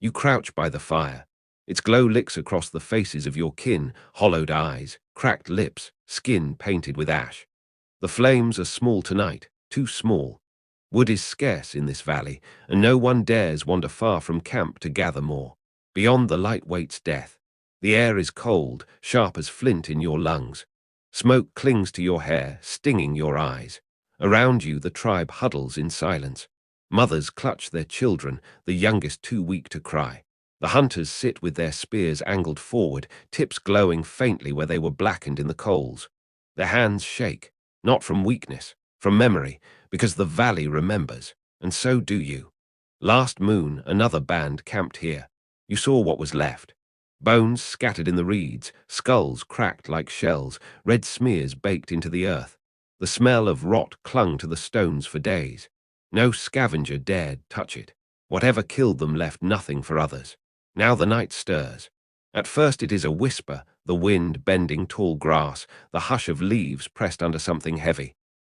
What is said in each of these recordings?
You crouch by the fire. Its glow licks across the faces of your kin, hollowed eyes, cracked lips, skin painted with ash. The flames are small tonight, too small. Wood is scarce in this valley, and no one dares wander far from camp to gather more. Beyond the light waits death. The air is cold, sharp as flint in your lungs. Smoke clings to your hair, stinging your eyes. Around you the tribe huddles in silence. Mothers clutch their children, the youngest too weak to cry. The hunters sit with their spears angled forward, tips glowing faintly where they were blackened in the coals. Their hands shake, not from weakness, from memory, because the valley remembers, and so do you. Last moon, another band camped here. You saw what was left. Bones scattered in the reeds, skulls cracked like shells, red smears baked into the earth. The smell of rot clung to the stones for days. No scavenger dared touch it. Whatever killed them left nothing for others. Now the night stirs. At first it is a whisper, the wind bending tall grass, the hush of leaves pressed under something heavy.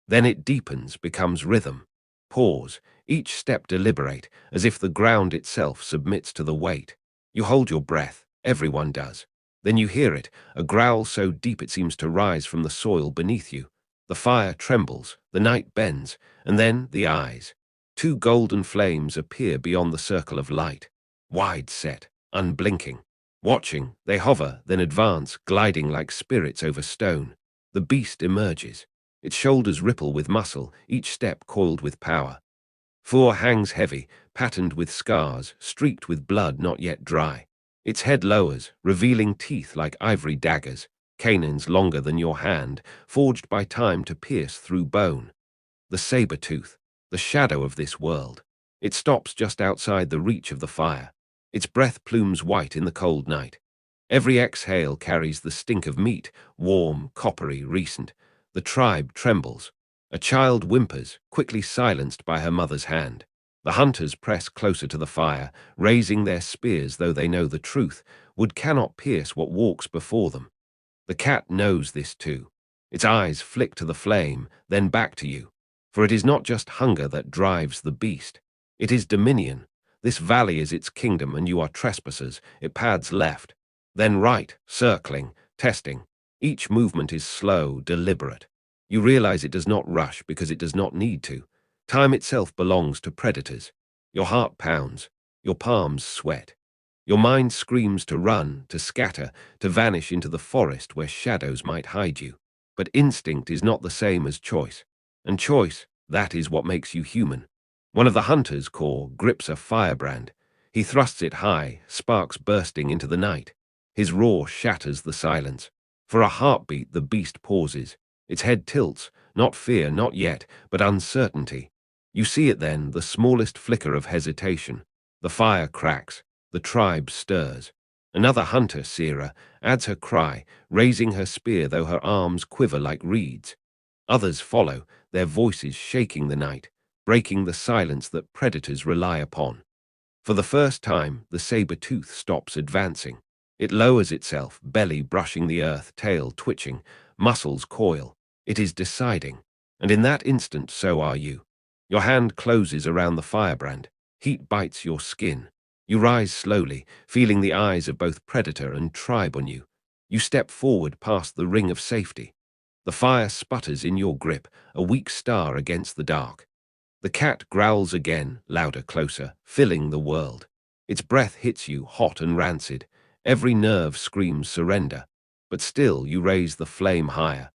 Then it deepens, becomes rhythm. Pause, each step deliberate, as if the ground itself submits to the weight. You hold your breath, everyone does. Then you hear it, a growl so deep it seems to rise from the soil beneath you. The fire trembles, the night bends, and then the eyes. Two golden flames appear beyond the circle of light. Wide set, unblinking. Watching, they hover, then advance, gliding like spirits over stone. The beast emerges. Its shoulders ripple with muscle, each step coiled with power. Fur hangs heavy, patterned with scars, streaked with blood not yet dry. Its head lowers, revealing teeth like ivory daggers, canines longer than your hand, forged by time to pierce through bone. The saber-tooth, the shadow of this world. It stops just outside the reach of the fire. Its breath plumes white in the cold night. Every exhale carries the stink of meat, warm, coppery, recent. The tribe trembles. A child whimpers, quickly silenced by her mother's hand. The hunters press closer to the fire, raising their spears though they know the truth. Wood cannot pierce what walks before them. The cat knows this too. Its eyes flick to the flame, then back to you. For it is not just hunger that drives the beast. It is dominion. This valley is its kingdom, and you are trespassers. It pads left, then right, circling, testing. Each movement is slow, deliberate. You realize it does not rush because it does not need to. Time itself belongs to predators. Your heart pounds. Your palms sweat. Your mind screams to run, to scatter, to vanish into the forest where shadows might hide you. But instinct is not the same as choice. And choice, that is what makes you human. One of the hunters' corps grips a firebrand. He thrusts it high, sparks bursting into the night. His roar shatters the silence. For a heartbeat, the beast pauses. Its head tilts, not fear, not yet, but uncertainty. You see it then, the smallest flicker of hesitation. The fire cracks. The tribe stirs. Another hunter, Sira, adds her cry, raising her spear though her arms quiver like reeds. Others follow, their voices shaking the night, breaking the silence that predators rely upon. For the first time, the saber-tooth stops advancing. It lowers itself, belly brushing the earth, tail twitching, muscles coil. It is deciding. And in that instant, so are you. Your hand closes around the firebrand. Heat bites your skin. You rise slowly, feeling the eyes of both predator and tribe on you. You step forward past the ring of safety. The fire sputters in your grip, a weak star against the dark. The cat growls again, louder, closer, filling the world. Its breath hits you, hot and rancid. Every nerve screams surrender. But still you raise the flame higher.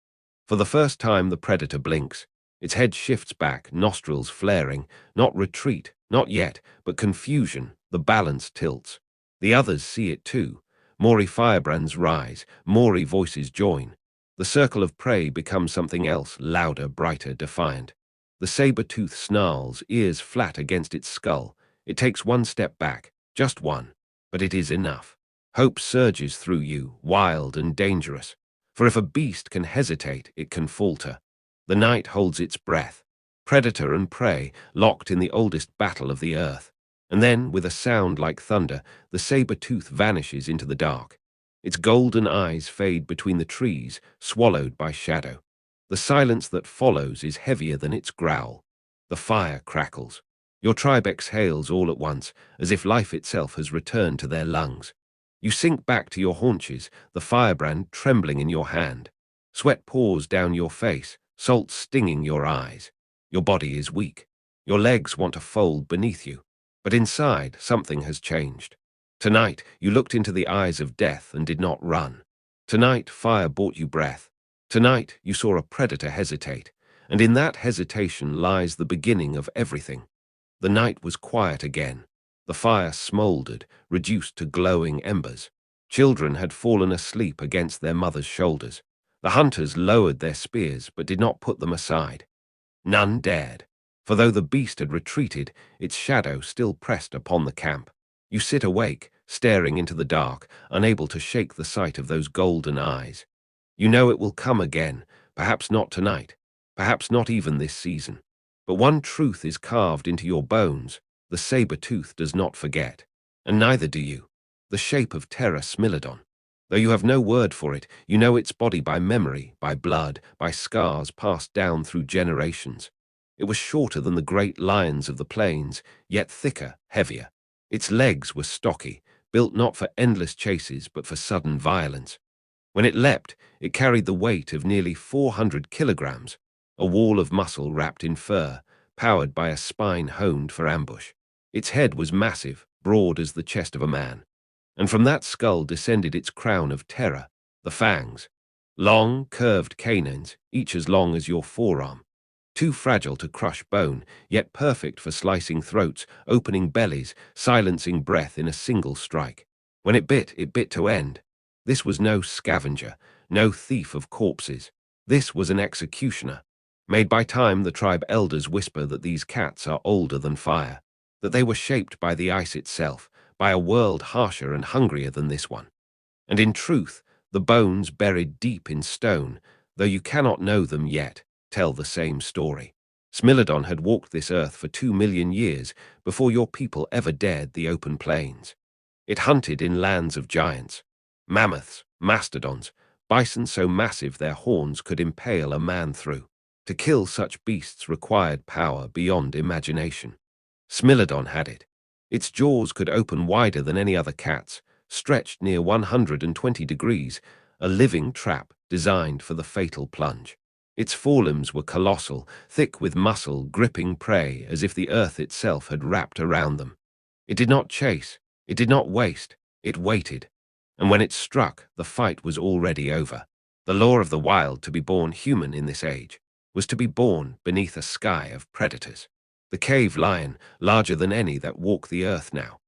For the first time the predator blinks. Its head shifts back, nostrils flaring. Not retreat, not yet, but confusion. The balance tilts. The others see it too. Maury firebrands rise. Maury voices join. The circle of prey becomes something else, louder, brighter, defiant. The saber-tooth snarls, ears flat against its skull. It takes one step back, just one, but it is enough. Hope surges through you, wild and dangerous. For if a beast can hesitate, it can falter. The night holds its breath. Predator and prey, locked in the oldest battle of the earth. And then, with a sound like thunder, the saber-tooth vanishes into the dark. Its golden eyes fade between the trees, swallowed by shadow. The silence that follows is heavier than its growl. The fire crackles. Your tribe exhales all at once, as if life itself has returned to their lungs. You sink back to your haunches, the firebrand trembling in your hand. Sweat pours down your face, salt stinging your eyes. Your body is weak. Your legs want to fold beneath you. But inside, something has changed. Tonight, you looked into the eyes of death and did not run. Tonight, fire brought you breath. Tonight, you saw a predator hesitate, and in that hesitation lies the beginning of everything. The night was quiet again. The fire smoldered, reduced to glowing embers. Children had fallen asleep against their mothers' shoulders. The hunters lowered their spears, but did not put them aside. None dared, for though the beast had retreated, its shadow still pressed upon the camp. You sit awake, staring into the dark, unable to shake the sight of those golden eyes. You know it will come again, perhaps not tonight, perhaps not even this season. But one truth is carved into your bones: the saber-tooth does not forget, and neither do you. The shape of terror Smilodon. Though you have no word for it, you know its body by memory, by blood, by scars passed down through generations. It was shorter than the great lions of the plains, yet thicker, heavier. Its legs were stocky, built not for endless chases but for sudden violence. When it leapt, it carried the weight of nearly 400 kilograms, a wall of muscle wrapped in fur, powered by a spine honed for ambush. Its head was massive, broad as the chest of a man, and from that skull descended its crown of terror, the fangs. Long, curved canines, each as long as your forearm. Too fragile to crush bone, yet perfect for slicing throats, opening bellies, silencing breath in a single strike. When it bit to end. This was no scavenger, no thief of corpses. This was an executioner. Made by time, the tribe elders whisper that these cats are older than fire, that they were shaped by the ice itself, by a world harsher and hungrier than this one. And in truth, the bones buried deep in stone, though you cannot know them yet, tell the same story. Smilodon had walked this earth for 2 million years before your people ever dared the open plains. It hunted in lands of giants. Mammoths, mastodons, bison so massive their horns could impale a man through. To kill such beasts required power beyond imagination. Smilodon had it. Its jaws could open wider than any other cat's, stretched near 120 degrees, a living trap designed for the fatal plunge. Its forelimbs were colossal, thick with muscle, gripping prey as if the earth itself had wrapped around them. It did not chase, it did not waste, it waited. And when it struck, the fight was already over. The law of the wild, to be born human in this age, was to be born beneath a sky of predators. The cave lion, larger than any that walk the earth now.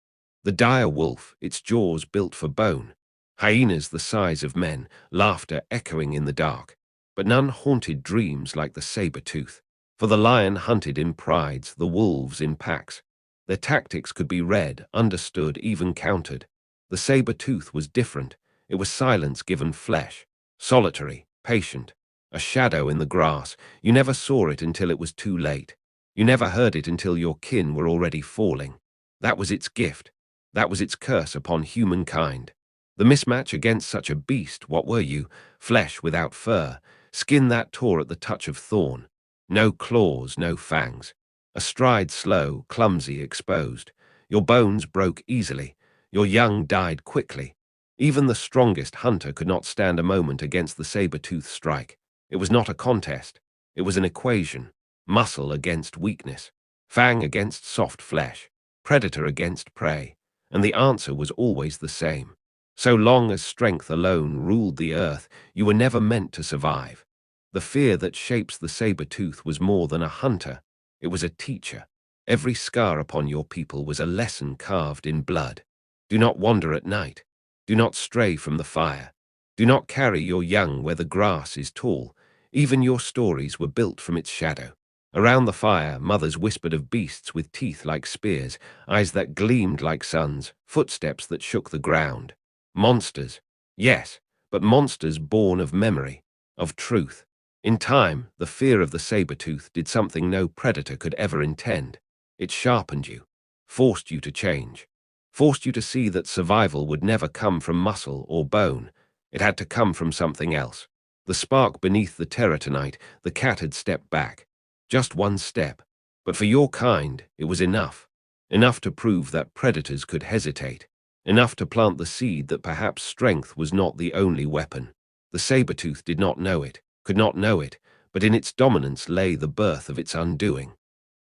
The dire wolf, its jaws built for bone. Hyenas the size of men, laughter echoing in the dark. But none haunted dreams like the saber-tooth. For the lion hunted in prides, the wolves in packs. Their tactics could be read, understood, even countered. The saber-tooth was different. It was silence given flesh. Solitary, patient. A shadow in the grass. You never saw it until it was too late. You never heard it until your kin were already falling. That was its gift. That was its curse upon humankind. The mismatch against such a beast, what were you? Flesh without fur. Skin that tore at the touch of thorn. No claws, no fangs. A stride slow, clumsy, exposed. Your bones broke easily. Your young died quickly. Even the strongest hunter could not stand a moment against the saber-tooth strike. It was not a contest. It was an equation. Muscle against weakness. Fang against soft flesh. Predator against prey. And the answer was always the same. So long as strength alone ruled the earth, you were never meant to survive. The fear that shapes the saber-tooth was more than a hunter. It was a teacher. Every scar upon your people was a lesson carved in blood. Do not wander at night. Do not stray from the fire. Do not carry your young where the grass is tall. Even your stories were built from its shadow. Around the fire, mothers whispered of beasts with teeth like spears, eyes that gleamed like suns, footsteps that shook the ground. Monsters. Yes, but monsters born of memory, of truth. In time, the fear of the saber-tooth did something no predator could ever intend. It sharpened you, forced you to change, forced you to see that survival would never come from muscle or bone. It had to come from something else. The spark beneath the terror tonight, the cat had stepped back. Just one step. But for your kind, it was enough. Enough to prove that predators could hesitate. Enough to plant the seed that perhaps strength was not the only weapon. The saber-tooth did not know it, could not know it, but in its dominance lay the birth of its undoing.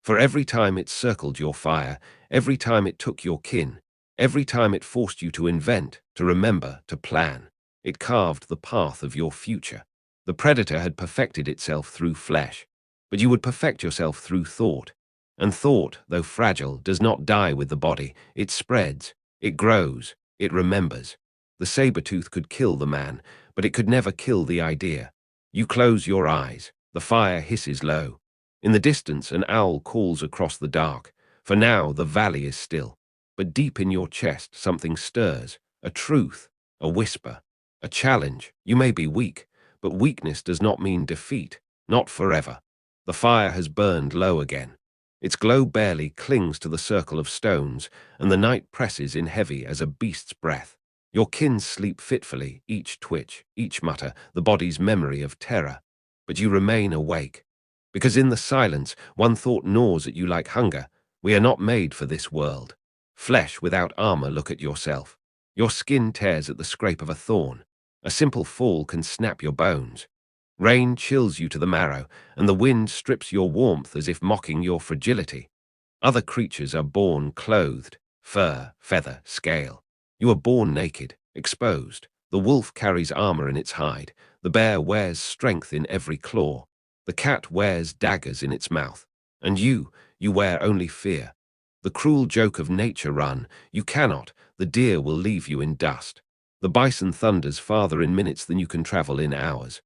For every time it circled your fire, every time it took your kin, every time it forced you to invent, to remember, to plan, it carved the path of your future. The predator had perfected itself through flesh, but you would perfect yourself through thought. And thought, though fragile, does not die with the body. It spreads, it grows, it remembers. The saber-tooth could kill the man, but it could never kill the idea. You close your eyes, the fire hisses low. In the distance, an owl calls across the dark. For now, the valley is still. But deep in your chest, something stirs. A truth, a whisper, a challenge. You may be weak, but weakness does not mean defeat. Not forever. The fire has burned low again. Its glow barely clings to the circle of stones, and the night presses in heavy as a beast's breath. Your kin sleep fitfully, each twitch, each mutter, the body's memory of terror. But you remain awake. Because in the silence, one thought gnaws at you like hunger. We are not made for this world. Flesh without armor, look at yourself. Your skin tears at the scrape of a thorn. A simple fall can snap your bones. Rain chills you to the marrow, and the wind strips your warmth as if mocking your fragility. Other creatures are born clothed, fur, feather, scale. You are born naked, exposed. The wolf carries armor in its hide. The bear wears strength in every claw. The cat wears daggers in its mouth. And you wear only fear. The cruel joke of nature run. You cannot. The deer will leave you in dust. The bison thunders farther in minutes than you can travel in hours.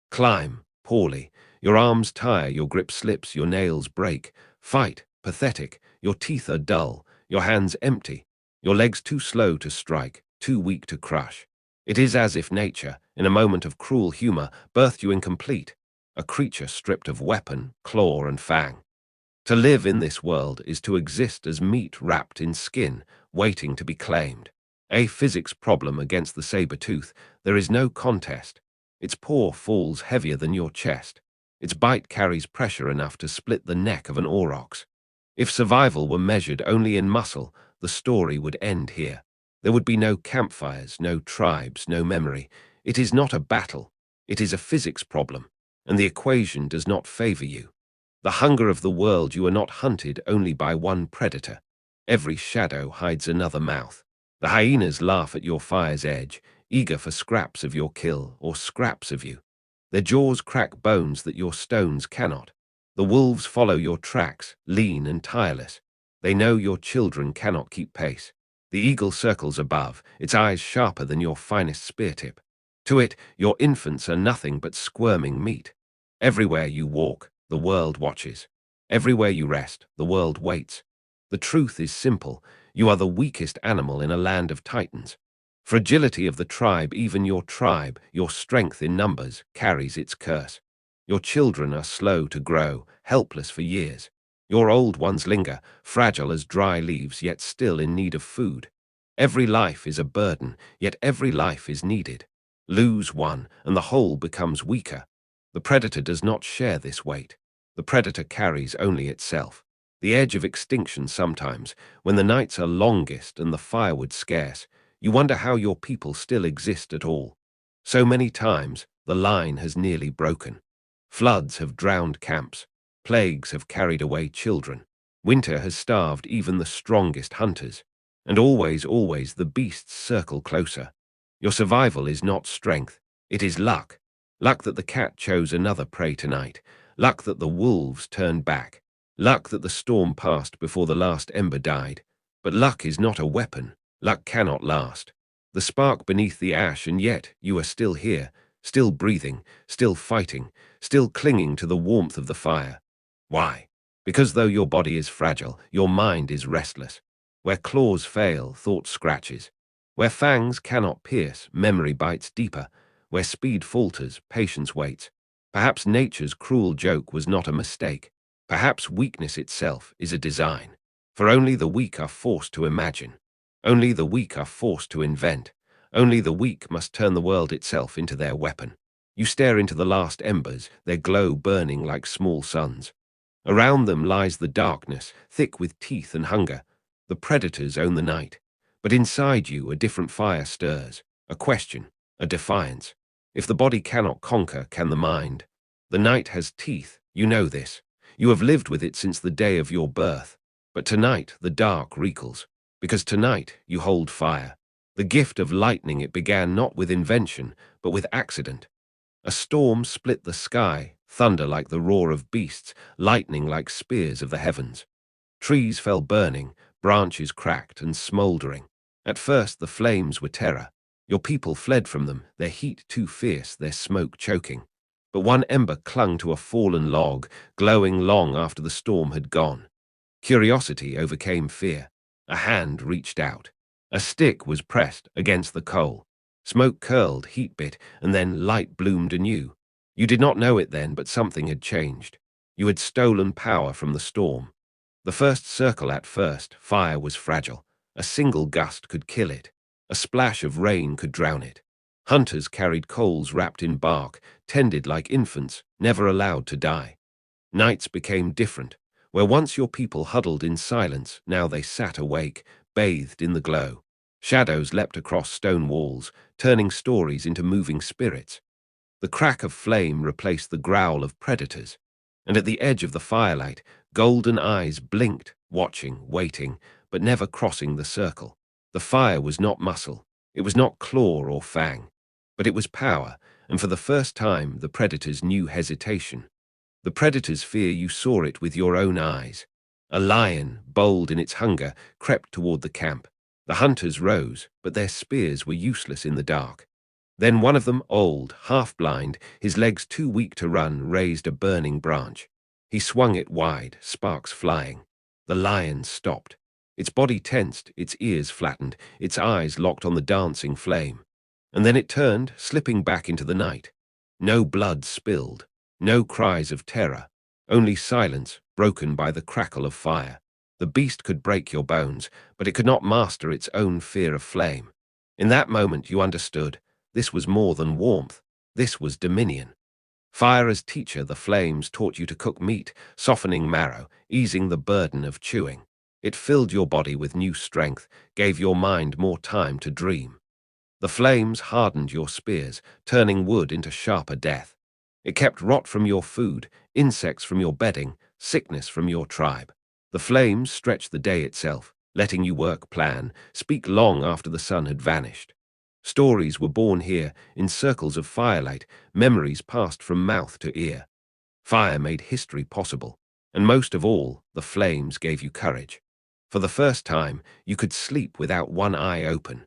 Climb, poorly. Your arms tire, your grip slips, your nails break. Fight, pathetic. Your teeth are dull, your hands empty. Your legs too slow to strike, too weak to crush. It is as if nature, in a moment of cruel humor, birthed you incomplete, a creature stripped of weapon, claw, and fang. To live in this world is to exist as meat wrapped in skin, waiting to be claimed. A physics problem against the saber-tooth. There is no contest. Its paw falls heavier than your chest. Its bite carries pressure enough to split the neck of an aurochs. If survival were measured only in muscle, the story would end here. There would be no campfires, no tribes, no memory. It is not a battle. It is a physics problem, and the equation does not favor you. The hunger of the world, you are not hunted only by one predator. Every shadow hides another mouth. The hyenas laugh at your fire's edge, eager for scraps of your kill or scraps of you. Their jaws crack bones that your stones cannot. The wolves follow your tracks, lean and tireless. They know your children cannot keep pace. The eagle circles above, its eyes sharper than your finest spear tip. To it, your infants are nothing but squirming meat. Everywhere you walk, the world watches. Everywhere you rest, the world waits. The truth is simple. You are the weakest animal in a land of titans. Fragility of the tribe, even your tribe, your strength in numbers, carries its curse. Your children are slow to grow, helpless for years. Your old ones linger, fragile as dry leaves, yet still in need of food. Every life is a burden, yet every life is needed. Lose one, and the whole becomes weaker. The predator does not share this weight. The predator carries only itself. The edge of extinction sometimes, when the nights are longest and the firewood scarce, you wonder how your people still exist at all. So many times, the line has nearly broken. Floods have drowned camps. Plagues have carried away children. Winter has starved even the strongest hunters. And always, always, the beasts circle closer. Your survival is not strength. It is luck. Luck that the cat chose another prey tonight. Luck that the wolves turned back. Luck that the storm passed before the last ember died. But luck is not a weapon. Luck cannot last. The spark beneath the ash, and yet you are still here, still breathing, still fighting, still clinging to the warmth of the fire. Why? Because though your body is fragile, your mind is restless. Where claws fail, thought scratches. Where fangs cannot pierce, memory bites deeper. Where speed falters, patience waits. Perhaps nature's cruel joke was not a mistake. Perhaps weakness itself is a design. For only the weak are forced to imagine. Only the weak are forced to invent. Only the weak must turn the world itself into their weapon. You stare into the last embers, their glow burning like small suns. Around them lies the darkness, thick with teeth and hunger. The predators own the night. But inside you, a different fire stirs. A question, a defiance. If the body cannot conquer, can the mind? The night has teeth, you know this. You have lived with it since the day of your birth. But tonight, the dark recalls. Because tonight, you hold fire. The gift of lightning, it began not with invention, but with accident. A storm split the sky, thunder like the roar of beasts, lightning like spears of the heavens. Trees fell burning, branches cracked and smouldering. At first the flames were terror. Your people fled from them, their heat too fierce, their smoke choking. But one ember clung to a fallen log, glowing long after the storm had gone. Curiosity overcame fear. A hand reached out. A stick was pressed against the coal. Smoke curled, heat bit, and then light bloomed anew. You did not know it then, but something had changed. You had stolen power from the storm. The first circle at first, fire was fragile. A single gust could kill it. A splash of rain could drown it. Hunters carried coals wrapped in bark, tended like infants, never allowed to die. Nights became different. Where once your people huddled in silence, now they sat awake, bathed in the glow. Shadows leapt across stone walls, turning stories into moving spirits. The crack of flame replaced the growl of predators. And at the edge of the firelight, golden eyes blinked, watching, waiting, but never crossing the circle. The fire was not muscle. It was not claw or fang. But it was power, and for the first time the predators knew hesitation. The predator's fear, you saw it with your own eyes. A lion, bold in its hunger, crept toward the camp. The hunters rose, but their spears were useless in the dark. Then one of them, old, half-blind, his legs too weak to run, raised a burning branch. He swung it wide, sparks flying. The lion stopped. Its body tensed, its ears flattened, its eyes locked on the dancing flame. And then it turned, slipping back into the night. No blood spilled. No cries of terror, only silence broken by the crackle of fire. The beast could break your bones, but it could not master its own fear of flame. In that moment you understood, this was more than warmth, this was dominion. Fire as teacher, the flames taught you to cook meat, softening marrow, easing the burden of chewing. It filled your body with new strength, gave your mind more time to dream. The flames hardened your spears, turning wood into sharper death. It kept rot from your food, insects from your bedding, sickness from your tribe. The flames stretched the day itself, letting you work, plan, speak long after the sun had vanished. Stories were born here, in circles of firelight, memories passed from mouth to ear. Fire made history possible, and most of all, the flames gave you courage. For the first time, you could sleep without one eye open.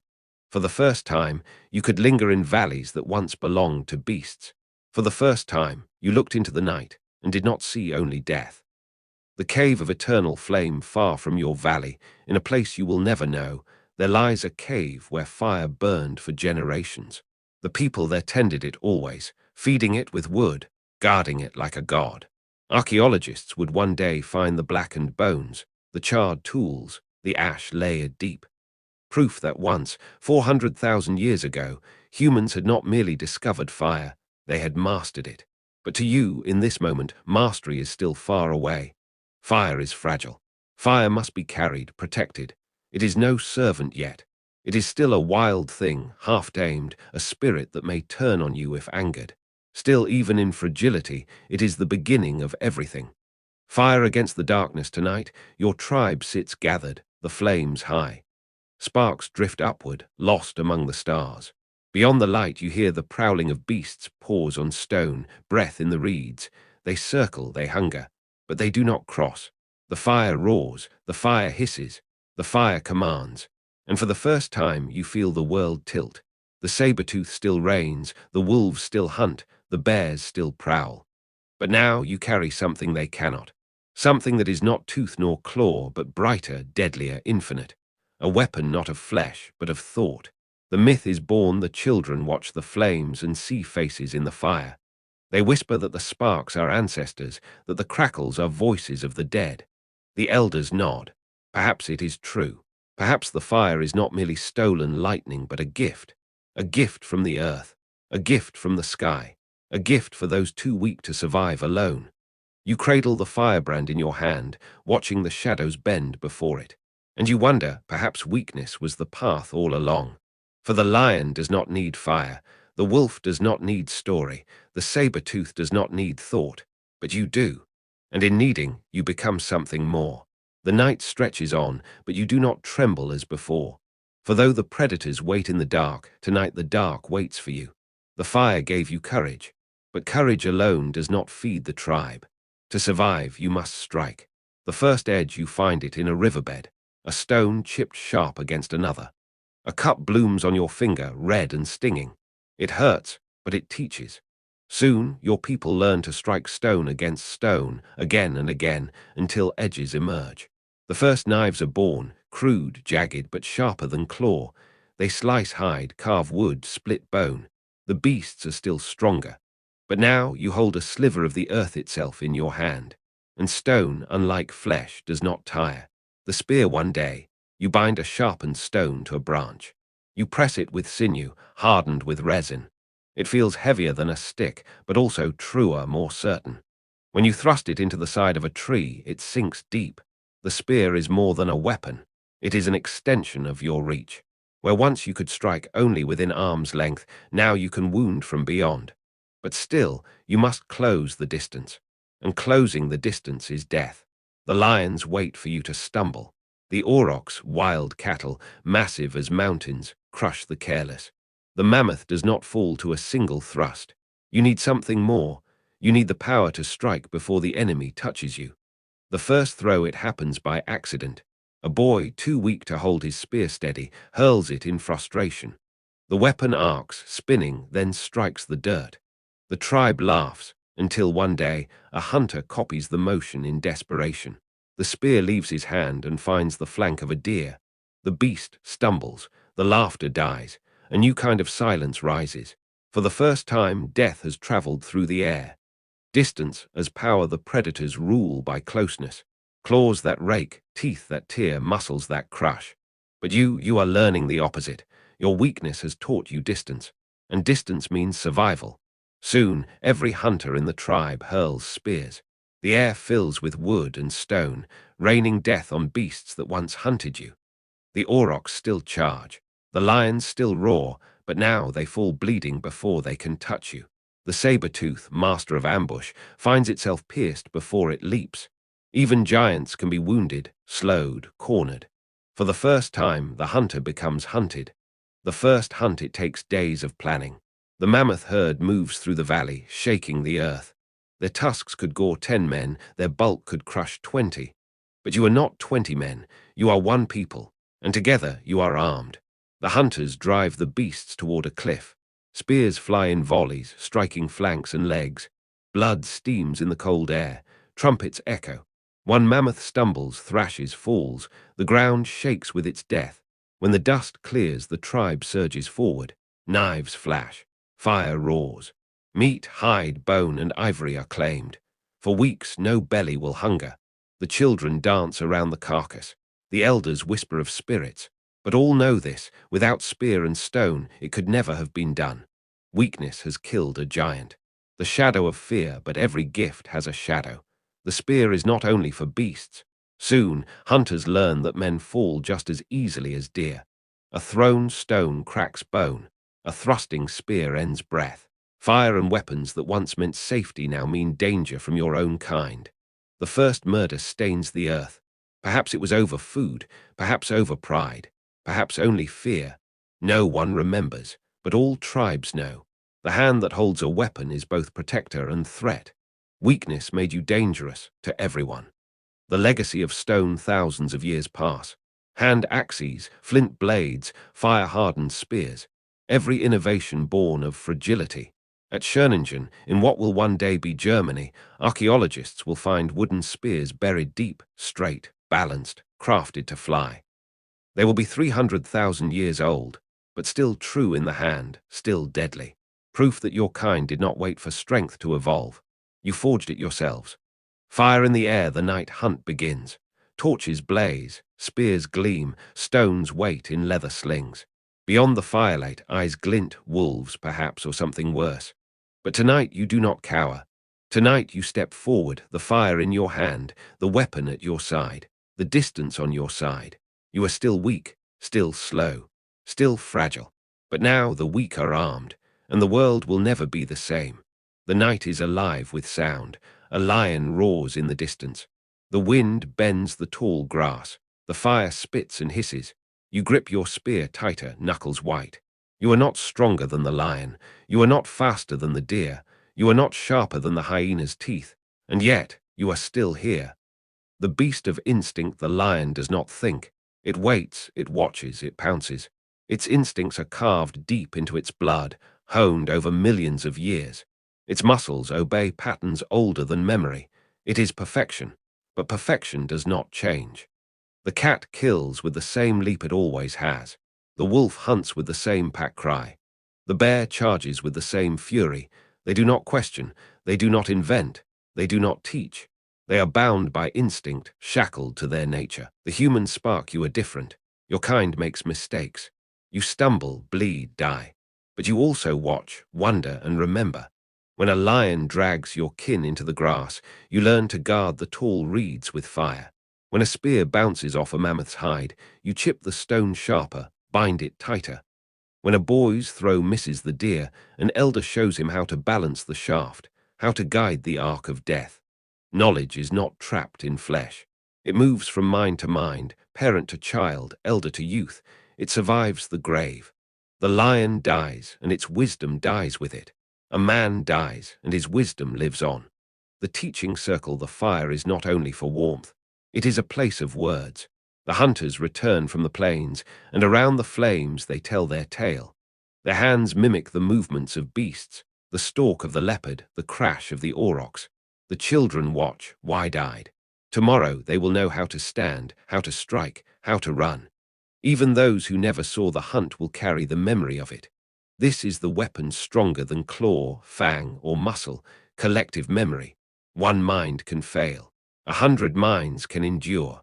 For the first time, you could linger in valleys that once belonged to beasts. For the first time, you looked into the night and did not see only death. The cave of eternal flame far from your valley, in a place you will never know, there lies a cave where fire burned for generations. The people there tended it always, feeding it with wood, guarding it like a god. Archaeologists would one day find the blackened bones, the charred tools, the ash layered deep. Proof that once, 400,000 years ago, humans had not merely discovered fire, they had mastered it. But to you, in this moment, mastery is still far away. Fire is fragile. Fire must be carried, protected. It is no servant yet. It is still a wild thing, half-tamed, a spirit that may turn on you if angered. Still, even in fragility, it is the beginning of everything. Fire against the darkness tonight, your tribe sits gathered, the flames high. Sparks drift upward, lost among the stars. Beyond the light you hear the prowling of beasts, paws on stone, breath in the reeds. They circle, they hunger, but they do not cross. The fire roars, the fire hisses, the fire commands. And for the first time you feel the world tilt. The saber-tooth still reigns, the wolves still hunt, the bears still prowl. But now you carry something they cannot. Something that is not tooth nor claw, but brighter, deadlier, infinite. A weapon not of flesh, but of thought. The myth is born, the children watch the flames and see faces in the fire. They whisper that the sparks are ancestors, that the crackles are voices of the dead. The elders nod. Perhaps it is true. Perhaps the fire is not merely stolen lightning, but a gift. A gift from the earth. A gift from the sky. A gift for those too weak to survive alone. You cradle the firebrand in your hand, watching the shadows bend before it. And you wonder, perhaps weakness was the path all along. For the lion does not need fire, the wolf does not need story, the saber-tooth does not need thought, but you do. And in needing, you become something more. The night stretches on, but you do not tremble as before. For though the predators wait in the dark, tonight the dark waits for you. The fire gave you courage, but courage alone does not feed the tribe. To survive, you must strike. The first edge you find it in a riverbed, a stone chipped sharp against another. A cup blooms on your finger, red and stinging. It hurts, but it teaches. Soon, your people learn to strike stone against stone, again and again, until edges emerge. The first knives are born, crude, jagged, but sharper than claw. They slice hide, carve wood, split bone. The beasts are still stronger. But now you hold a sliver of the earth itself in your hand. And stone, unlike flesh, does not tire. The spear one day, you bind a sharpened stone to a branch. You press it with sinew, hardened with resin. It feels heavier than a stick, but also truer, more certain. When you thrust it into the side of a tree, it sinks deep. The spear is more than a weapon. It is an extension of your reach. Where once you could strike only within arm's length, now you can wound from beyond. But still, you must close the distance. And closing the distance is death. The lions wait for you to stumble. The aurochs, wild cattle, massive as mountains, crush the careless. The mammoth does not fall to a single thrust. You need something more. You need the power to strike before the enemy touches you. The first throw it happens by accident. A boy, too weak to hold his spear steady, hurls it in frustration. The weapon arcs, spinning, then strikes the dirt. The tribe laughs, until one day, a hunter copies the motion in desperation. The spear leaves his hand and finds the flank of a deer. The beast stumbles, the laughter dies, a new kind of silence rises. For the first time, death has traveled through the air. Distance as power, the predators rule by closeness. Claws that rake, teeth that tear, muscles that crush. But you are learning the opposite. Your weakness has taught you distance, and distance means survival. Soon, every hunter in the tribe hurls spears. The air fills with wood and stone, raining death on beasts that once hunted you. The aurochs still charge. The lions still roar, but now they fall bleeding before they can touch you. The saber-tooth, master of ambush, finds itself pierced before it leaps. Even giants can be wounded, slowed, cornered. For the first time, the hunter becomes hunted. The first hunt, it takes days of planning. The mammoth herd moves through the valley, shaking the earth. Their tusks could gore 10 men, their bulk could crush 20. But you are not 20 men, you are one people, and together you are armed. The hunters drive the beasts toward a cliff. Spears fly in volleys, striking flanks and legs. Blood steams in the cold air. Trumpets echo. One mammoth stumbles, thrashes, falls. The ground shakes with its death. When the dust clears, the tribe surges forward. Knives flash. Fire roars. Meat, hide, bone, and ivory are claimed. For weeks, no belly will hunger. The children dance around the carcass. The elders whisper of spirits. But all know this, without spear and stone, it could never have been done. Weakness has killed a giant. The shadow of fear, but every gift has a shadow. The spear is not only for beasts. Soon, hunters learn that men fall just as easily as deer. A thrown stone cracks bone. A thrusting spear ends breath. Fire and weapons that once meant safety now mean danger from your own kind. The first murder stains the earth. Perhaps it was over food, perhaps over pride. Perhaps only fear. No one remembers, but all tribes know. The hand that holds a weapon is both protector and threat. Weakness made you dangerous to everyone. The legacy of stone thousands of years pass. Hand axes, flint blades, fire-hardened spears. Every innovation born of fragility. At Schöningen, in what will one day be Germany, archaeologists will find wooden spears buried deep, straight, balanced, crafted to fly. They will be 300,000 years old, but still true in the hand, still deadly. Proof that your kind did not wait for strength to evolve. You forged it yourselves. Fire in the air, the night hunt begins. Torches blaze, spears gleam, stones wait in leather slings. Beyond the firelight, eyes glint, wolves perhaps, or something worse. But tonight you do not cower. Tonight you step forward, the fire in your hand, the weapon at your side, the distance on your side. You are still weak, still slow, still fragile. But now the weak are armed, and the world will never be the same. The night is alive with sound. A lion roars in the distance. The wind bends the tall grass. The fire spits and hisses. You grip your spear tighter, knuckles white. You are not stronger than the lion. You are not faster than the deer. You are not sharper than the hyena's teeth. And yet, you are still here. The beast of instinct, the lion, does not think. It waits, it watches, it pounces. Its instincts are carved deep into its blood, honed over millions of years. Its muscles obey patterns older than memory. It is perfection, but perfection does not change. The cat kills with the same leap it always has. The wolf hunts with the same pack cry. The bear charges with the same fury. They do not question, they do not invent, they do not teach. They are bound by instinct, shackled to their nature. The human spark, you are different. Your kind makes mistakes. You stumble, bleed, die. But you also watch, wonder, and remember. When a lion drags your kin into the grass, you learn to guard the tall reeds with fire. When a spear bounces off a mammoth's hide, you chip the stone sharper, bind it tighter. When a boy's throw misses the deer, an elder shows him how to balance the shaft, how to guide the arc of death. Knowledge is not trapped in flesh. It moves from mind to mind, parent to child, elder to youth. It survives the grave. The lion dies, and its wisdom dies with it. A man dies, and his wisdom lives on. The teaching circle, the fire, is not only for warmth. It is a place of words. The hunters return from the plains, and around the flames they tell their tale. Their hands mimic the movements of beasts, the stalk of the leopard, the crash of the aurochs. The children watch, wide-eyed. Tomorrow they will know how to stand, how to strike, how to run. Even those who never saw the hunt will carry the memory of it. This is the weapon stronger than claw, fang, or muscle, collective memory. One mind can fail. 100 minds can endure.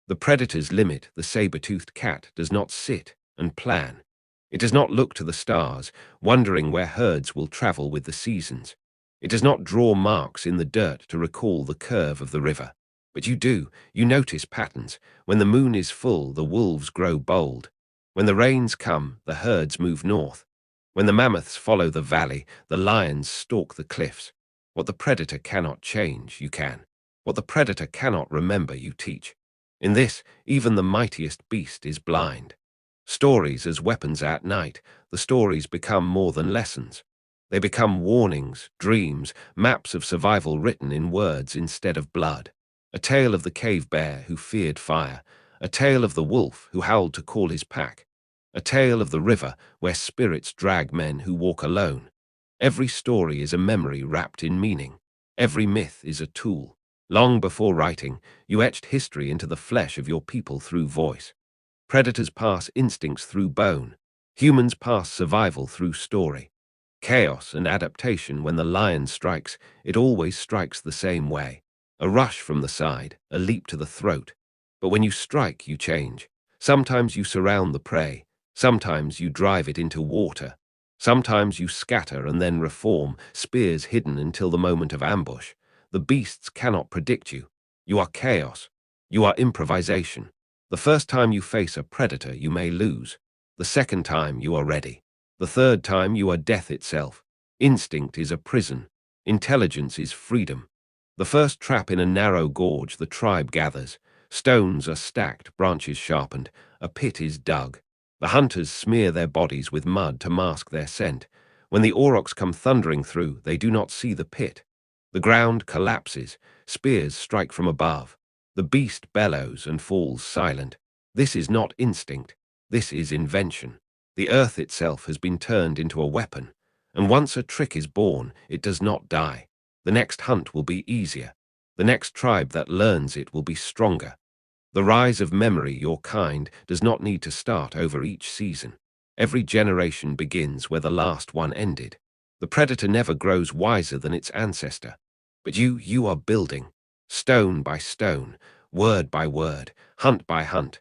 The predator's limit, the saber-toothed cat, does not sit and plan. It does not look to the stars, wondering where herds will travel with the seasons. It does not draw marks in the dirt to recall the curve of the river. But you do. You notice patterns. When the moon is full, the wolves grow bold. When the rains come, the herds move north. When the mammoths follow the valley, the lions stalk the cliffs. What the predator cannot change, you can. What the predator cannot remember, you teach. In this, even the mightiest beast is blind. Stories as weapons at night, the stories become more than lessons. They become warnings, dreams, maps of survival written in words instead of blood. A tale of the cave bear who feared fire, a tale of the wolf who howled to call his pack, a tale of the river where spirits drag men who walk alone. Every story is a memory wrapped in meaning. Every myth is a tool. Long before writing, you etched history into the flesh of your people through voice. Predators pass instincts through bone. Humans pass survival through story. Chaos and adaptation, when the lion strikes, it always strikes the same way. A rush from the side, a leap to the throat. But when you strike, you change. Sometimes you surround the prey. Sometimes you drive it into water. Sometimes you scatter and then reform, spears hidden until the moment of ambush. The beasts cannot predict you. You are chaos. You are improvisation. The first time you face a predator, you may lose. The second time, you are ready. The third time, you are death itself. Instinct is a prison. Intelligence is freedom. The first trap in a narrow gorge, the tribe gathers. Stones are stacked, branches sharpened. A pit is dug. The hunters smear their bodies with mud to mask their scent. When the aurochs come thundering through, they do not see the pit. The ground collapses. Spears strike from above. The beast bellows and falls silent. This is not instinct. This is invention. The earth itself has been turned into a weapon. And once a trick is born, it does not die. The next hunt will be easier. The next tribe that learns it will be stronger. The rise of memory, your kind, does not need to start over each season. Every generation begins where the last one ended. The predator never grows wiser than its ancestor. But you are building. Stone by stone, word by word, hunt by hunt.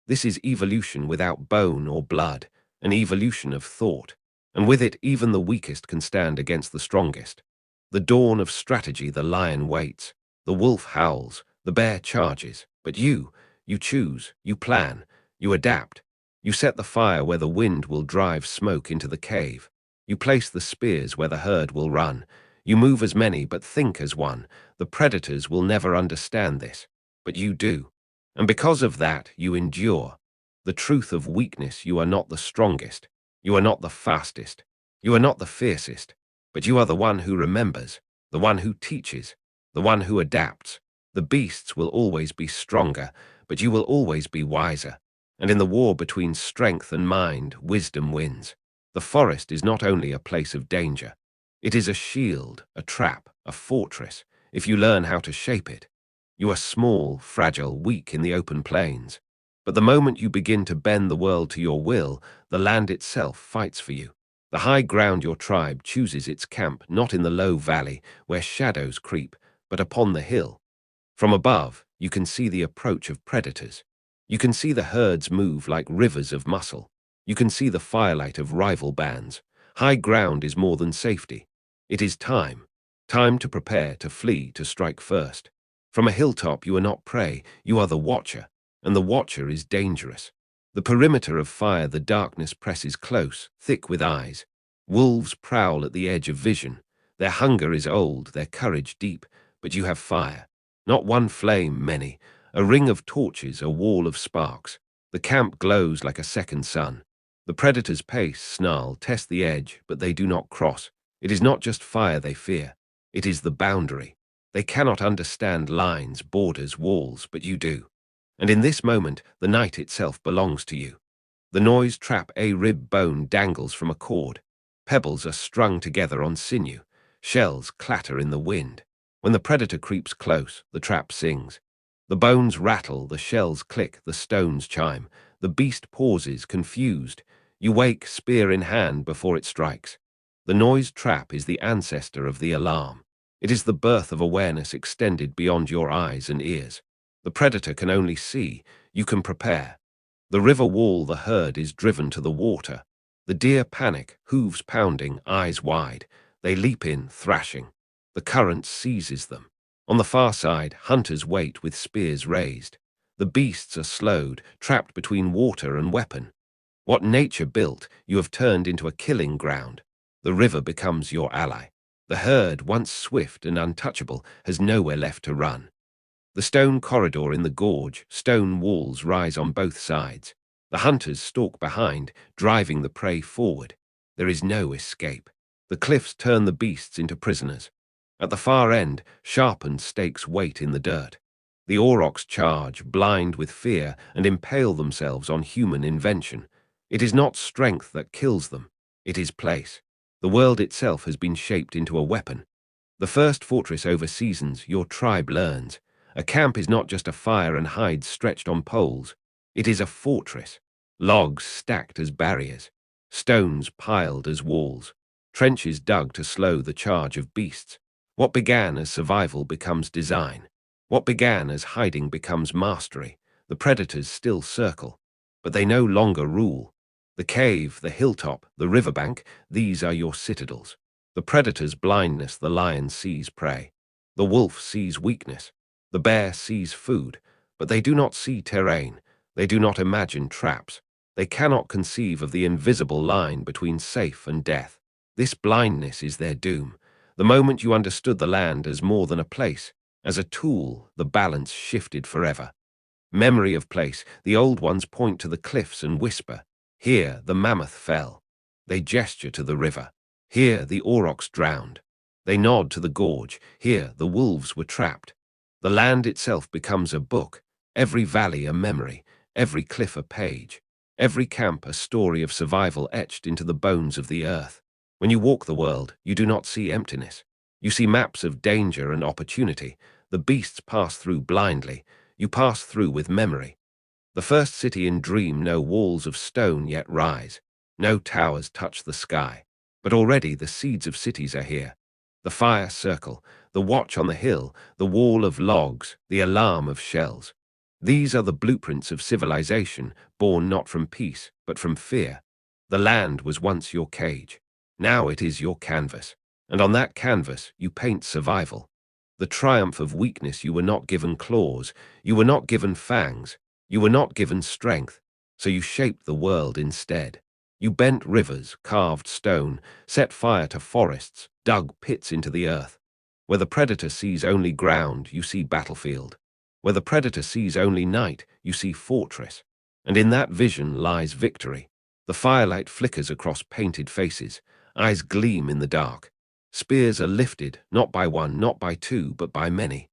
This is evolution without bone or blood, an evolution of thought. And with it, even the weakest can stand against the strongest. The dawn of strategy, the lion waits, the wolf howls, the bear charges. But you choose, you plan, you adapt. You set the fire where the wind will drive smoke into the cave. You place the spears where the herd will run. You move as many but think as one. The predators will never understand this, but you do. And because of that, you endure. The truth of weakness: you are not the strongest. You are not the fastest. You are not the fiercest. But you are the one who remembers, the one who teaches, the one who adapts. The beasts will always be stronger, but you will always be wiser. And in the war between strength and mind, wisdom wins. The forest is not only a place of danger. It is a shield, a trap, a fortress, if you learn how to shape it. You are small, fragile, weak in the open plains. But the moment you begin to bend the world to your will, the land itself fights for you. The high ground your tribe chooses its camp, not in the low valley where shadows creep, but upon the hill. From above, you can see the approach of predators. You can see the herds move like rivers of muscle. You can see the firelight of rival bands. High ground is more than safety. It is time. Time to prepare, to flee, to strike first. From a hilltop, you are not prey, you are the watcher, and the watcher is dangerous. The perimeter of fire, the darkness presses close, thick with eyes. Wolves prowl at the edge of vision. Their hunger is old, their courage deep, but you have fire. Not one flame, many. A ring of torches, a wall of sparks. The camp glows like a second sun. The predators pace, snarl, test the edge, but they do not cross. It is not just fire they fear. It is the boundary. They cannot understand lines, borders, walls, but you do. And in this moment, the night itself belongs to you. The noise trap, a rib bone dangles from a cord. Pebbles are strung together on sinew. Shells clatter in the wind. When the predator creeps close, the trap sings. The bones rattle, the shells click, the stones chime. The beast pauses, confused. You wake, spear in hand, before it strikes. The noise trap is the ancestor of the alarm. It is the birth of awareness extended beyond your eyes and ears. The predator can only see, you can prepare. The river wall, the herd is driven to the water. The deer panic, hooves pounding, eyes wide. They leap in, thrashing. The current seizes them. On the far side, hunters wait with spears raised. The beasts are slowed, trapped between water and weapon. What nature built, you have turned into a killing ground. The river becomes your ally. The herd, once swift and untouchable, has nowhere left to run. The stone corridor in the gorge, stone walls rise on both sides. The hunters stalk behind, driving the prey forward. There is no escape. The cliffs turn the beasts into prisoners. At the far end, sharpened stakes wait in the dirt. The aurochs charge, blind with fear, and impale themselves on human invention. It is not strength that kills them. It is place. The world itself has been shaped into a weapon. The first fortress over seasons, your tribe learns. A camp is not just a fire and hides stretched on poles. It is a fortress. Logs stacked as barriers. Stones piled as walls. Trenches dug to slow the charge of beasts. What began as survival becomes design. What began as hiding becomes mastery. The predators still circle, but they no longer rule. The cave, the hilltop, the riverbank, these are your citadels. The predator's blindness, the lion sees prey. The wolf sees weakness. The bear sees food, but they do not see terrain. They do not imagine traps. They cannot conceive of the invisible line between safe and death. This blindness is their doom. The moment you understood the land as more than a place, as a tool, the balance shifted forever. Memory of place, the old ones point to the cliffs and whisper, "Here the mammoth fell." They gesture to the river. "Here the aurochs drowned." They nod to the gorge. "Here the wolves were trapped." The land itself becomes a book, every valley a memory, every cliff a page, every camp a story of survival etched into the bones of the earth. When you walk the world, you do not see emptiness. You see maps of danger and opportunity. The beasts pass through blindly. You pass through with memory. The first city in dream, no walls of stone yet rise. No towers touch the sky. But already the seeds of cities are here. The fire circle, the watch on the hill, the wall of logs, the alarm of shells. These are the blueprints of civilization, born not from peace, but from fear. The land was once your cage. Now it is your canvas. And on that canvas, you paint survival. The triumph of weakness. You were not given claws, you were not given fangs, you were not given strength, so you shaped the world instead. You bent rivers, carved stone, set fire to forests, dug pits into the earth. Where the predator sees only ground, you see battlefield. Where the predator sees only night, you see fortress. And in that vision lies victory. The firelight flickers across painted faces, eyes gleam in the dark. Spears are lifted, not by one, not by two, but by many.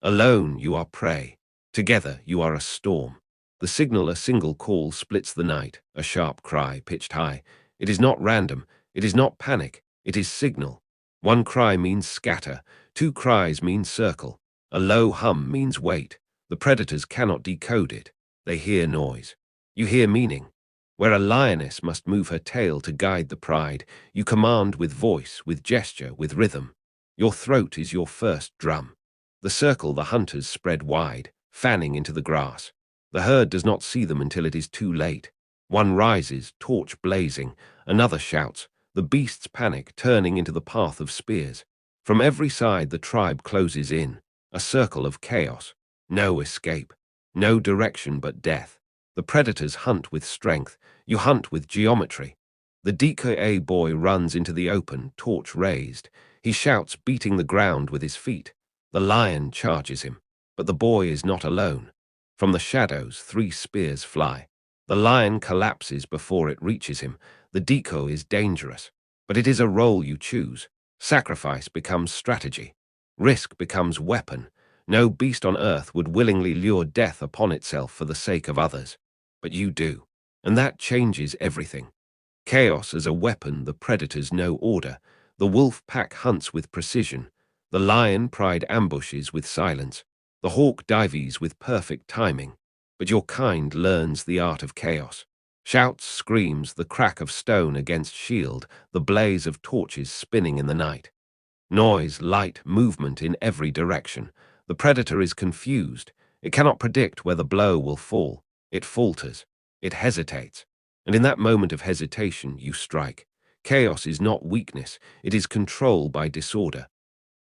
Alone you are prey. Together you are a storm. The signal, a single call, splits the night, a sharp cry pitched high. It is not random, it is not panic, it is signal. One cry means scatter, two cries mean circle. A low hum means wait. The predators cannot decode it. They hear noise. You hear meaning. Where a lioness must move her tail to guide the pride, you command with voice, with gesture, with rhythm. Your throat is your first drum. The circle the hunters spread wide, fanning into the grass. The herd does not see them until it is too late. One rises, torch blazing. Another shouts. The beasts panic, turning into the path of spears. From every side the tribe closes in, a circle of chaos. No escape, no direction but death. The predators hunt with strength, you hunt with geometry. The decoy boy runs into the open, torch raised. He shouts, beating the ground with his feet. The lion charges him, but the boy is not alone. From the shadows, 3 spears fly. The lion collapses before it reaches him. The decoy is dangerous, but it is a role you choose. Sacrifice becomes strategy. Risk becomes weapon. No beast on earth would willingly lure death upon itself for the sake of others. But you do, and that changes everything. Chaos as a weapon, the predators know order. The wolf pack hunts with precision. The lion pride ambushes with silence. The hawk dives with perfect timing. But your kind learns the art of chaos. Shouts, screams, the crack of stone against shield, the blaze of torches spinning in the night. Noise, light, movement in every direction. The predator is confused. It cannot predict where the blow will fall. It falters. It hesitates. And in that moment of hesitation, you strike. Chaos is not weakness. It is control by disorder.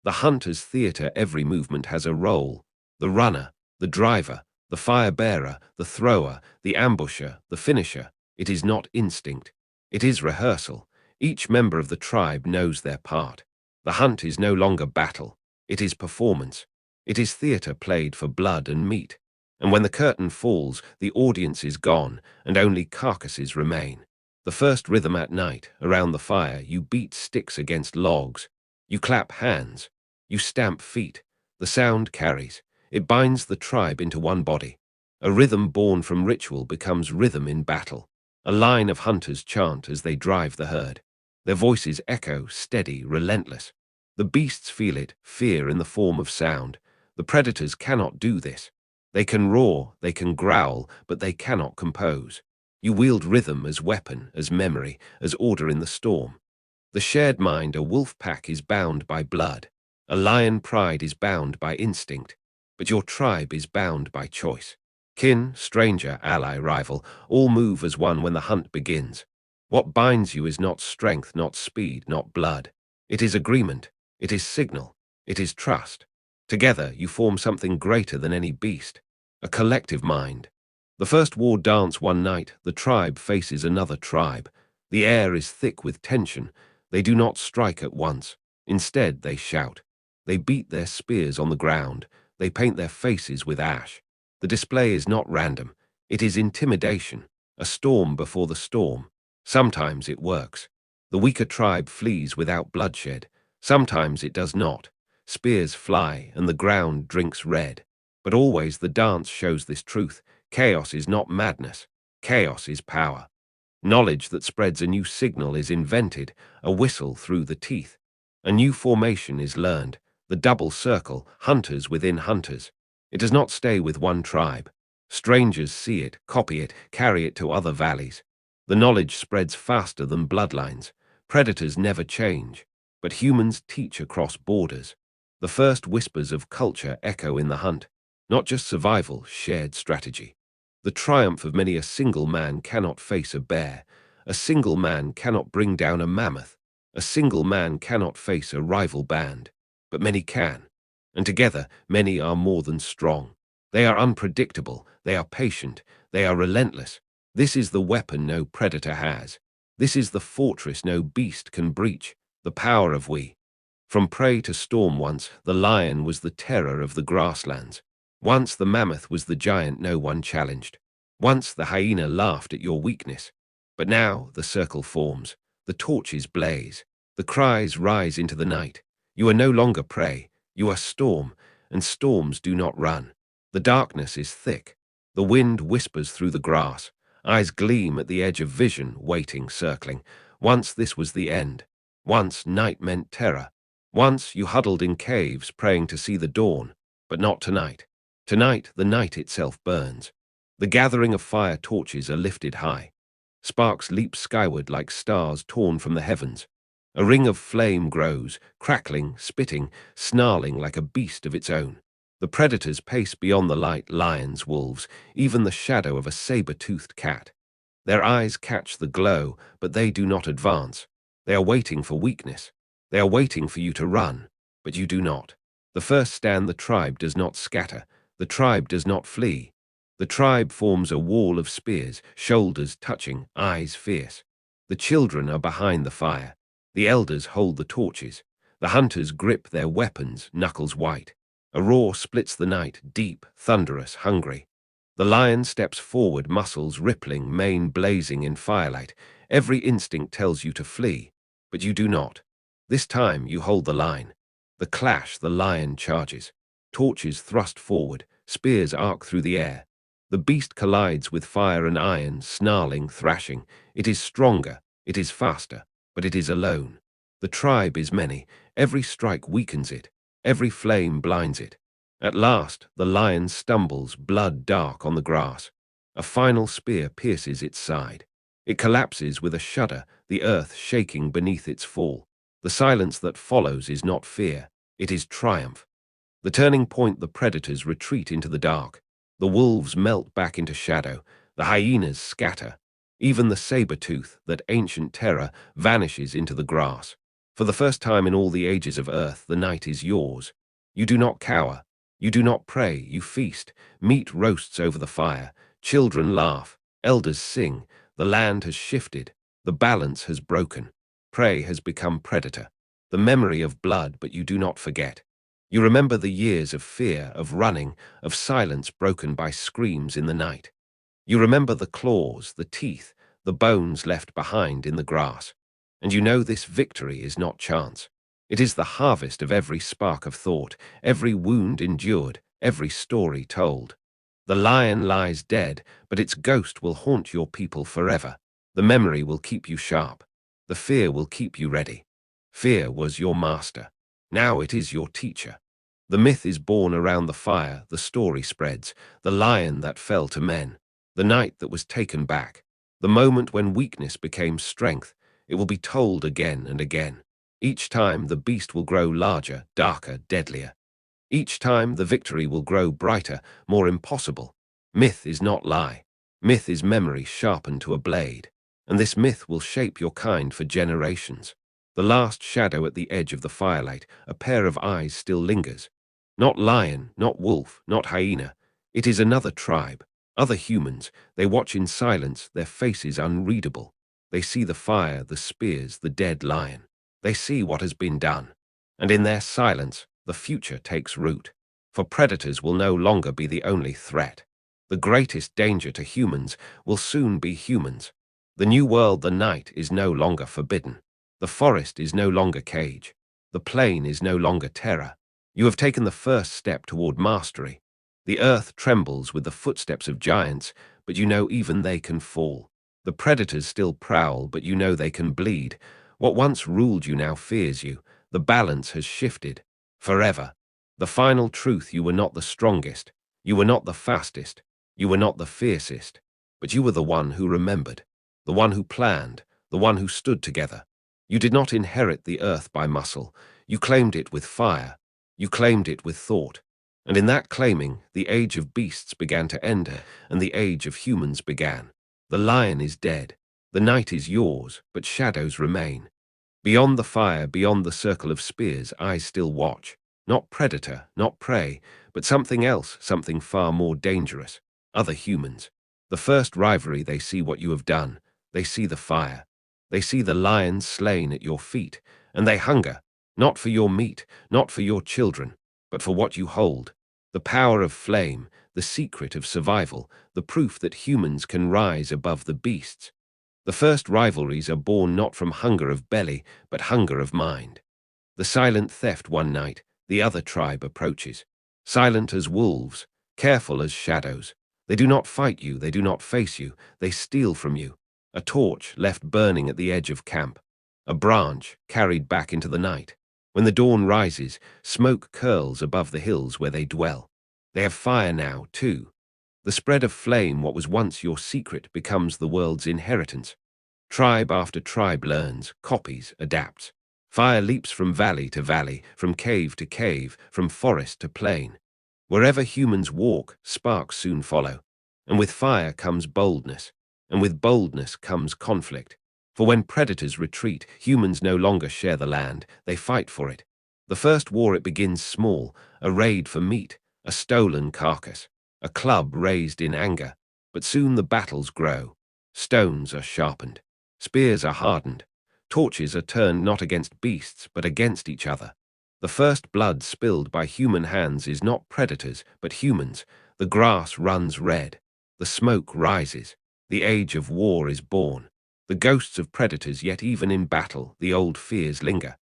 The hunter's theater, every movement has a role. The runner, the driver, the fire-bearer, the thrower, the ambusher, the finisher. It is not instinct. It is rehearsal. Each member of the tribe knows their part. The hunt is no longer battle. It is performance. It is theater played for blood and meat. And when the curtain falls, the audience is gone, and only carcasses remain. The first rhythm at night, around the fire, you beat sticks against logs. You clap hands. You stamp feet. The sound carries. It binds the tribe into one body. A rhythm born from ritual becomes rhythm in battle. A line of hunters chant as they drive the herd. Their voices echo, steady, relentless. The beasts feel it, fear in the form of sound. The predators cannot do this. They can roar, they can growl, but they cannot compose. You wield rhythm as weapon, as memory, as order in the storm. The shared mind, a wolf pack, is bound by blood. A lion pride is bound by instinct. But your tribe is bound by choice. Kin, stranger, ally, rival, all move as one when the hunt begins. What binds you is not strength, not speed, not blood. It is agreement. It is signal. It is trust. Together you form something greater than any beast. A collective mind. The first war dance one night, the tribe faces another tribe. The air is thick with tension. They do not strike at once. Instead, they shout. They beat their spears on the ground. They paint their faces with ash. The display is not random. It is intimidation, a storm before the storm. Sometimes it works. The weaker tribe flees without bloodshed. Sometimes it does not. Spears fly and the ground drinks red. But always the dance shows this truth. Chaos is not madness. Chaos is power. Knowledge that spreads a new signal is invented, a whistle through the teeth. A new formation is learned, the double circle, hunters within hunters. It does not stay with one tribe. Strangers see it, copy it, carry it to other valleys. The knowledge spreads faster than bloodlines. Predators never change, but humans teach across borders. The first whispers of culture echo in the hunt, not just survival, shared strategy. The triumph of many. A single man cannot face a bear. A single man cannot bring down a mammoth. A single man cannot face a rival band, but many can. And together, many are more than strong. They are unpredictable, they are patient, they are relentless. This is the weapon no predator has. This is the fortress no beast can breach, the power of we. From prey to storm once, the lion was the terror of the grasslands. Once the mammoth was the giant no one challenged. Once the hyena laughed at your weakness. But now the circle forms, the torches blaze, the cries rise into the night. You are no longer prey, you are storm, and storms do not run. The darkness is thick. The wind whispers through the grass. Eyes gleam at the edge of vision, waiting, circling. Once this was the end. Once night meant terror. Once you huddled in caves praying to see the dawn, but not tonight. Tonight the night itself burns. The gathering of fire torches are lifted high. Sparks leap skyward like stars torn from the heavens. A ring of flame grows, crackling, spitting, snarling like a beast of its own. The predators pace beyond the light, lions, wolves, even the shadow of a saber-toothed cat. Their eyes catch the glow, but they do not advance. They are waiting for weakness. They are waiting for you to run, but you do not. The first stand the tribe does not scatter. The tribe does not flee. The tribe forms a wall of spears, shoulders touching, eyes fierce. The children are behind the fire. The elders hold the torches. The hunters grip their weapons, knuckles white. A roar splits the night, deep, thunderous, hungry. The lion steps forward, muscles rippling, mane blazing in firelight. Every instinct tells you to flee, but you do not. This time you hold the line. The clash, the lion charges. Torches thrust forward, spears arc through the air. The beast collides with fire and iron, snarling, thrashing. It is stronger, it is faster, but it is alone. The tribe is many. Every strike weakens it. Every flame blinds it. At last, the lion stumbles, blood dark on the grass. A final spear pierces its side. It collapses with a shudder, the earth shaking beneath its fall. The silence that follows is not fear, it is triumph. The turning point, the predators retreat into the dark. The wolves melt back into shadow. The hyenas scatter. Even the saber-tooth, that ancient terror, vanishes into the grass. For the first time in all the ages of earth, the night is yours. You do not cower. You do not pray. You feast. Meat roasts over the fire. Children laugh. Elders sing. The land has shifted. The balance has broken. Prey has become predator. The memory of blood, but you do not forget. You remember the years of fear, of running, of silence broken by screams in the night. You remember the claws, the teeth, the bones left behind in the grass. And you know this victory is not chance. It is the harvest of every spark of thought, every wound endured, every story told. The lion lies dead, but its ghost will haunt your people forever. The memory will keep you sharp. The fear will keep you ready. Fear was your master. Now it is your teacher. The myth is born around the fire, the story spreads, the lion that fell to men, the night that was taken back, the moment when weakness became strength. It will be told again and again. Each time the beast will grow larger, darker, deadlier. Each time the victory will grow brighter, more impossible. Myth is not lie. Myth is memory sharpened to a blade. And this myth will shape your kind for generations. The last shadow at the edge of the firelight, a pair of eyes still lingers. Not lion, not wolf, not hyena. It is another tribe, other humans. They watch in silence, their faces unreadable. They see the fire, the spears, the dead lion. They see what has been done. And in their silence, the future takes root. For predators will no longer be the only threat. The greatest danger to humans will soon be humans. The new world, the night, is no longer forbidden. The forest is no longer cage. The plain is no longer terror. You have taken the first step toward mastery. The earth trembles with the footsteps of giants, but you know even they can fall. The predators still prowl, but you know they can bleed. What once ruled you now fears you. The balance has shifted. Forever. The final truth: you were not the strongest. You were not the fastest. You were not the fiercest. But you were the one who remembered. The one who planned. The one who stood together. You did not inherit the earth by muscle. You claimed it with fire. You claimed it with thought. And in that claiming, the age of beasts began to end, and the age of humans began. The lion is dead. The night is yours, but shadows remain. Beyond the fire, beyond the circle of spears, eyes still watch. Not predator, not prey, but something else, something far more dangerous. Other humans. The first rivalry, they see what you have done. They see the fire. They see the lions slain at your feet, and they hunger, not for your meat, not for your children, but for what you hold. The power of flame, the secret of survival, the proof that humans can rise above the beasts. The first rivalries are born not from hunger of belly, but hunger of mind. The silent theft one night, the other tribe approaches. Silent as wolves, careful as shadows. They do not fight you, they do not face you, they steal from you. A torch left burning at the edge of camp. A branch carried back into the night. When the dawn rises, smoke curls above the hills where they dwell. They have fire now, too. The spread of flame, what was once your secret, becomes the world's inheritance. Tribe after tribe learns, copies, adapts. Fire leaps from valley to valley, from cave to cave, from forest to plain. Wherever humans walk, sparks soon follow. And with fire comes boldness, and with boldness comes conflict. For when predators retreat, humans no longer share the land, they fight for it. The first war, it begins small, a raid for meat, a stolen carcass, a club raised in anger. But soon the battles grow. Stones are sharpened. Spears are hardened. Torches are turned not against beasts, but against each other. The first blood spilled by human hands is not predators, but humans. The grass runs red. The smoke rises. The age of war is born. The ghosts of predators, yet even in battle, the old fears linger.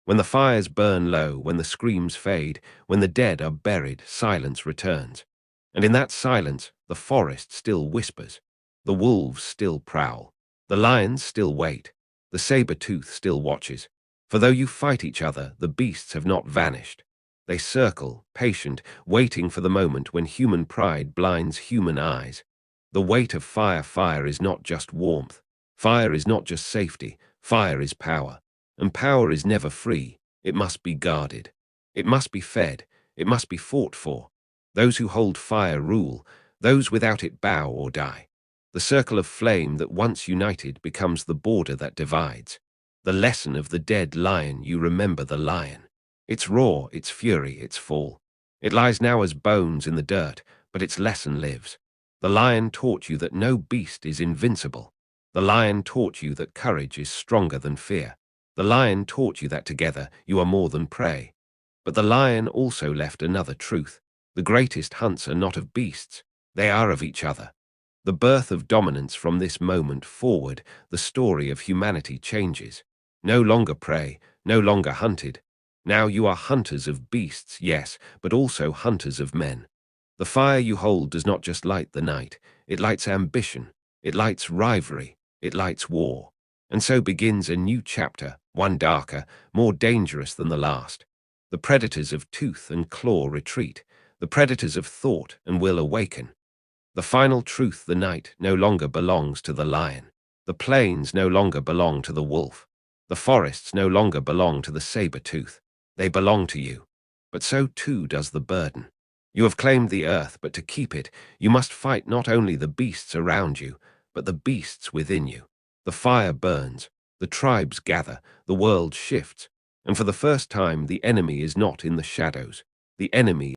When the fires burn low, when the screams fade, when the dead are buried, silence returns. And in that silence, the forest still whispers. The wolves still prowl. The lions still wait. The saber-tooth still watches. For though you fight each other, the beasts have not vanished. They circle, patient, waiting for the moment when human pride blinds human eyes. The weight of fire is not just warmth. Fire is not just safety. Fire is power. And power is never free. It must be guarded. It must be fed. It must be fought for. Those who hold fire rule. Those without it bow or die. The circle of flame that once united becomes the border that divides. The lesson of the dead lion, you remember the lion. Its roar, its fury, its fall. It lies now as bones in the dirt, but its lesson lives. The lion taught you that no beast is invincible. The lion taught you that courage is stronger than fear. The lion taught you that together you are more than prey. But the lion also left another truth. The greatest hunts are not of beasts, they are of each other. The birth of dominance from this moment forward, the story of humanity changes. No longer prey, no longer hunted. Now you are hunters of beasts, yes, but also hunters of men. The fire you hold does not just light the night, it lights ambition, it lights rivalry, it lights war. And so begins a new chapter, one darker, more dangerous than the last. The predators of tooth and claw retreat, the predators of thought and will awaken. The final truth, the night no longer belongs to the lion. The plains no longer belong to the wolf. The forests no longer belong to the saber-tooth. They belong to you. But so too does the burden. You have claimed the earth, but to keep it, you must fight not only the beasts around you, but the beasts within you. The fire burns, the tribes gather, the world shifts, and for the first time the enemy is not in the shadows. The enemy